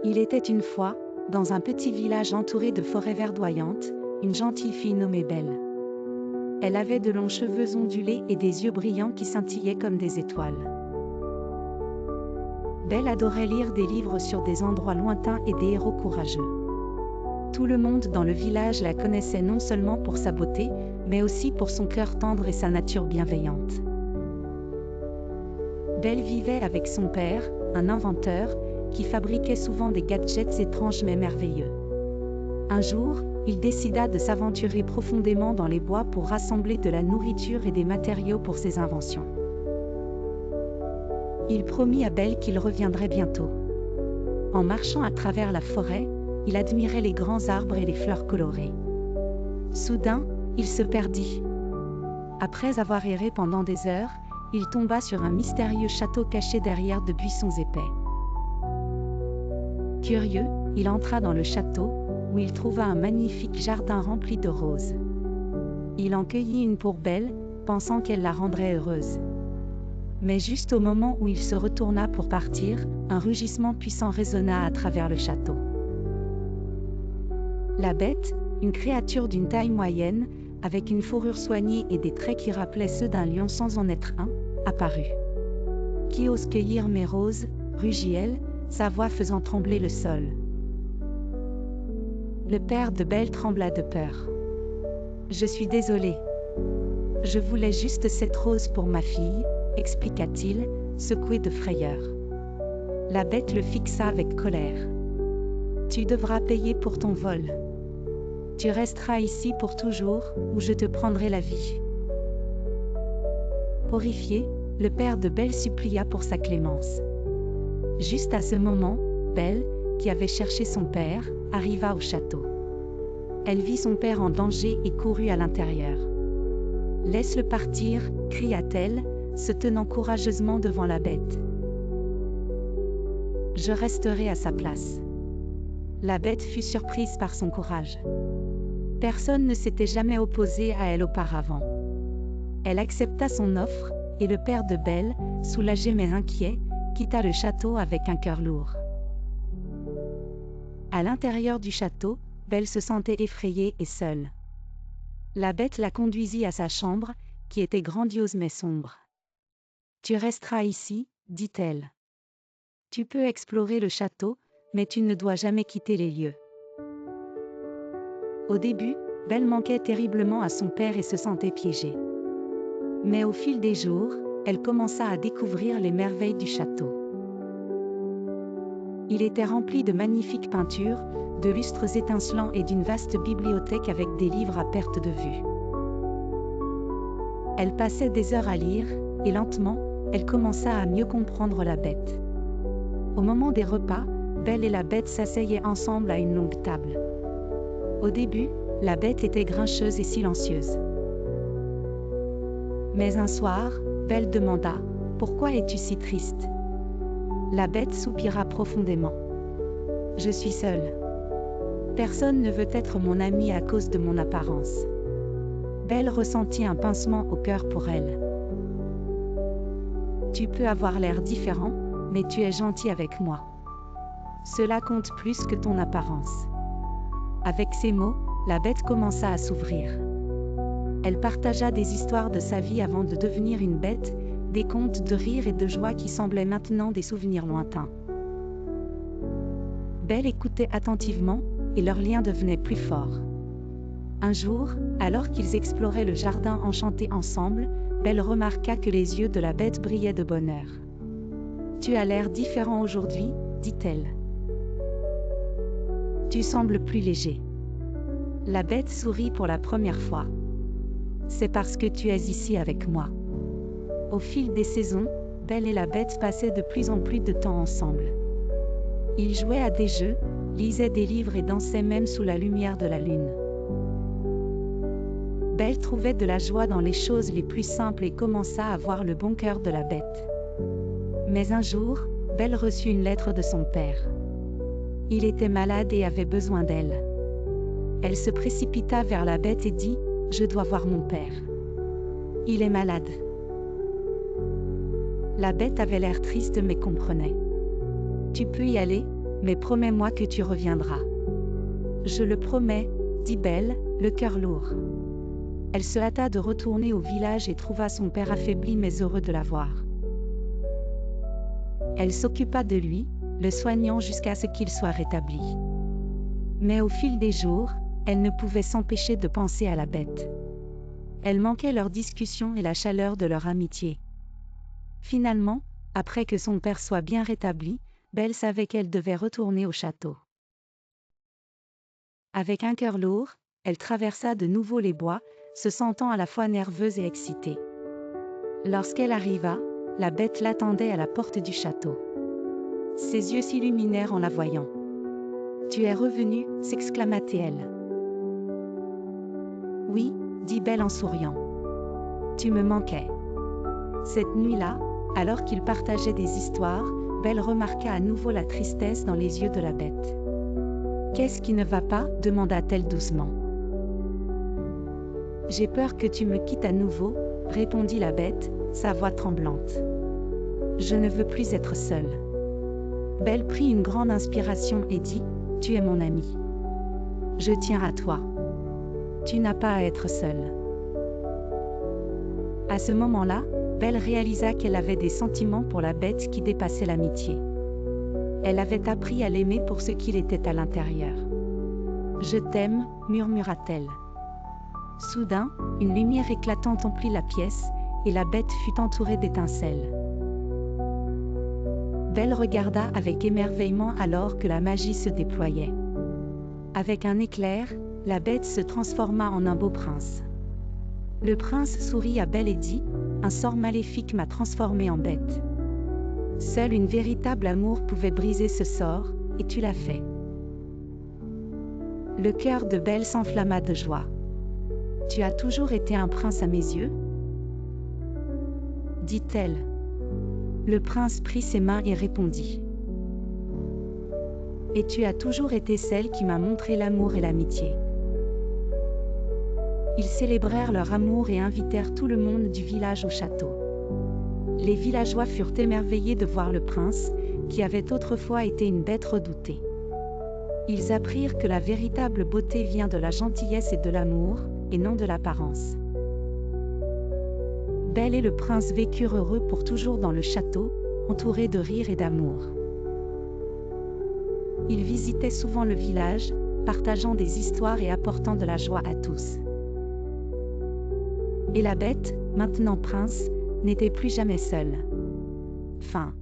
Il était une fois, dans un petit village entouré de forêts verdoyantes, une gentille fille nommée Belle. Elle avait de longs cheveux ondulés et des yeux brillants qui scintillaient comme des étoiles. Belle adorait lire des livres sur des endroits lointains et des héros courageux. Tout le monde dans le village la connaissait non seulement pour sa beauté, mais aussi pour son cœur tendre et sa nature bienveillante. Belle vivait avec son père, un inventeur, qui fabriquait souvent des gadgets étranges mais merveilleux. Un jour, il décida de s'aventurer profondément dans les bois pour rassembler de la nourriture et des matériaux pour ses inventions. Il promit à Belle qu'il reviendrait bientôt. En marchant à travers la forêt, il admirait les grands arbres et les fleurs colorées. Soudain, il se perdit. Après avoir erré pendant des heures, il tomba sur un mystérieux château caché derrière de buissons épais. Curieux, il entra dans le château, où il trouva un magnifique jardin rempli de roses. Il en cueillit une pour Belle, pensant qu'elle la rendrait heureuse. Mais juste au moment où il se retourna pour partir, un rugissement puissant résonna à travers le château. La bête, une créature d'une taille moyenne, avec une fourrure soignée et des traits qui rappelaient ceux d'un lion sans en être un, apparut. « Qui ose cueillir mes roses ?» rugit-elle, sa voix faisant trembler le sol. Le père de Belle trembla de peur. « Je suis désolé. Je voulais juste cette rose pour ma fille, » expliqua-t-il, secoué de frayeur. La bête le fixa avec colère. « Tu devras payer pour ton vol. Tu resteras ici pour toujours, ou je te prendrai la vie. » Horrifié, le père de Belle supplia pour sa clémence. Juste à ce moment, Belle, qui avait cherché son père, arriva au château. Elle vit son père en danger et courut à l'intérieur. « Laisse-le partir » cria-t-elle, se tenant courageusement devant la bête. « Je resterai à sa place. » La bête fut surprise par son courage. Personne ne s'était jamais opposé à elle auparavant. Elle accepta son offre, et le père de Belle, soulagé mais inquiet, quitta le château avec un cœur lourd. À l'intérieur du château, Belle se sentait effrayée et seule. La bête la conduisit à sa chambre, qui était grandiose mais sombre. « Tu resteras ici, » dit-elle. « Tu peux explorer le château, mais tu ne dois jamais quitter les lieux. » Au début, Belle manquait terriblement à son père et se sentait piégée. Mais au fil des jours, elle commença à découvrir les merveilles du château. Il était rempli de magnifiques peintures, de lustres étincelants et d'une vaste bibliothèque avec des livres à perte de vue. Elle passait des heures à lire, et lentement, elle commença à mieux comprendre la bête. Au moment des repas, Belle et la bête s'asseyaient ensemble à une longue table. Au début, la bête était grincheuse et silencieuse. Mais un soir, Belle demanda « Pourquoi es-tu si triste ?» La bête soupira profondément. « Je suis seule. Personne ne veut être mon ami à cause de mon apparence. » Belle ressentit un pincement au cœur pour elle. « Tu peux avoir l'air différent, mais tu es gentil avec moi. Cela compte plus que ton apparence. » Avec ces mots, la bête commença à s'ouvrir. Elle partagea des histoires de sa vie avant de devenir une bête, des contes de rire et de joie qui semblaient maintenant des souvenirs lointains. Belle écoutait attentivement, et leur lien devenait plus fort. Un jour, alors qu'ils exploraient le jardin enchanté ensemble, Belle remarqua que les yeux de la bête brillaient de bonheur. « Tu as l'air différent aujourd'hui, » dit-elle. « Tu sembles plus léger. » La bête sourit pour la première fois. « C'est parce que tu es ici avec moi. » Au fil des saisons, Belle et la bête passaient de plus en plus de temps ensemble. Ils jouaient à des jeux, lisaient des livres et dansaient même sous la lumière de la lune. Belle trouvait de la joie dans les choses les plus simples et commença à voir le bon cœur de la bête. Mais un jour, Belle reçut une lettre de son père. Il était malade et avait besoin d'elle. Elle se précipita vers la bête et dit « Je dois voir mon père. Il est malade. » La bête avait l'air triste mais comprenait. « Tu peux y aller, » mais promets-moi que tu reviendras. Je le promets, dit Belle, le cœur lourd. Elle se hâta de retourner au village et trouva son père affaibli mais heureux de la voir. Elle s'occupa de lui, le soignant jusqu'à ce qu'il soit rétabli. Mais au fil des jours, elle ne pouvait s'empêcher de penser à la bête. Elle manquait leur discussion et la chaleur de leur amitié. Finalement, après que son père soit bien rétabli, Belle savait qu'elle devait retourner au château. Avec un cœur lourd, elle traversa de nouveau les bois, se sentant à la fois nerveuse et excitée. Lorsqu'elle arriva, la bête l'attendait à la porte du château. Ses yeux s'illuminèrent en la voyant. « Tu es revenue » s'exclama-t-elle. « Oui » dit Belle en souriant. « Tu me manquais. » Cette nuit-là, alors qu'ils partageaient des histoires, Belle remarqua à nouveau la tristesse dans les yeux de la bête. « Qu'est-ce qui ne va pas » demanda-t-elle doucement. « J'ai peur que tu me quittes à nouveau » répondit la bête, sa voix tremblante. « Je ne veux plus être seule. » Belle prit une grande inspiration et dit « Tu es mon ami. Je tiens à toi. Tu n'as pas à être seule. » À ce moment-là, Belle réalisa qu'elle avait des sentiments pour la bête qui dépassaient l'amitié. Elle avait appris à l'aimer pour ce qu'il était à l'intérieur. « Je t'aime » murmura-t-elle. Soudain, une lumière éclatante emplit la pièce, et la bête fut entourée d'étincelles. Belle regarda avec émerveillement alors que la magie se déployait. Avec un éclair, la bête se transforma en un beau prince. Le prince sourit à Belle et dit « Un sort maléfique m'a transformé en bête. Seul une véritable amour pouvait briser ce sort, et tu l'as fait. » Le cœur de Belle s'enflamma de joie. « Tu as toujours été un prince à mes yeux ?» dit-elle. Le prince prit ses mains et répondit. « Et tu as toujours été celle qui m'a montré l'amour et l'amitié. » Ils célébrèrent leur amour et invitèrent tout le monde du village au château. Les villageois furent émerveillés de voir le prince, qui avait autrefois été une bête redoutée. Ils apprirent que la véritable beauté vient de la gentillesse et de l'amour, et non de l'apparence. Belle et le prince vécurent heureux pour toujours dans le château, entourés de rire et d'amour. Ils visitaient souvent le village, partageant des histoires et apportant de la joie à tous. Et la bête, maintenant prince, n'était plus jamais seule. Fin.